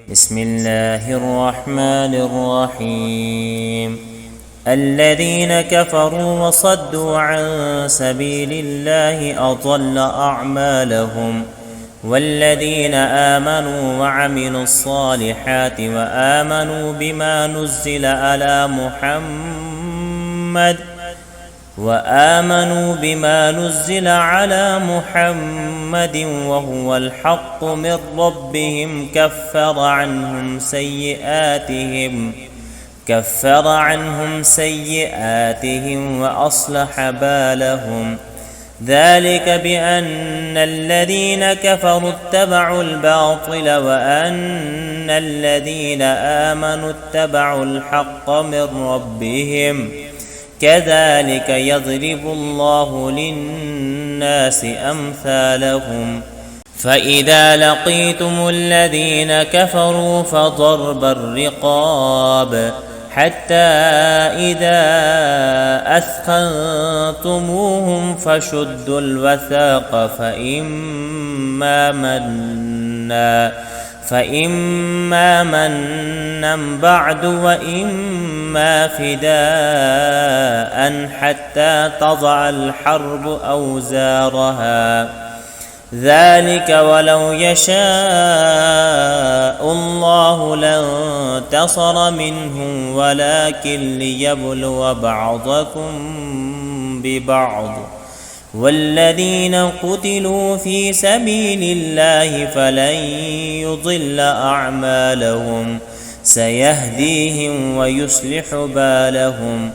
بسم الله الرحمن الرحيم. الذين كفروا وصدوا عن سبيل الله أضل أعمالهم، والذين آمنوا وعملوا الصالحات وآمنوا بما نزل على محمد وهو الحق من ربهم كفر عنهم سيئاتهم وأصلح بالهم. ذلك بأن الذين كفروا اتبعوا الباطل وأن الذين آمنوا اتبعوا الحق من ربهم. كذلك يضرب الله للناس أمثالهم. فإذا لقيتم الذين كفروا فضرب الرقاب حتى إذا أثخنتموهم فشدوا الوثاق فإما منا بعد وإما فداء حتى تضع الحرب أوزارها. ذلك ولو يشاء الله لانتصر منهم ولكن ليبلو بعضكم ببعض. والذين قتلوا في سبيل الله فلن يضل أعمالهم، سيهديهم ويصلح بالهم.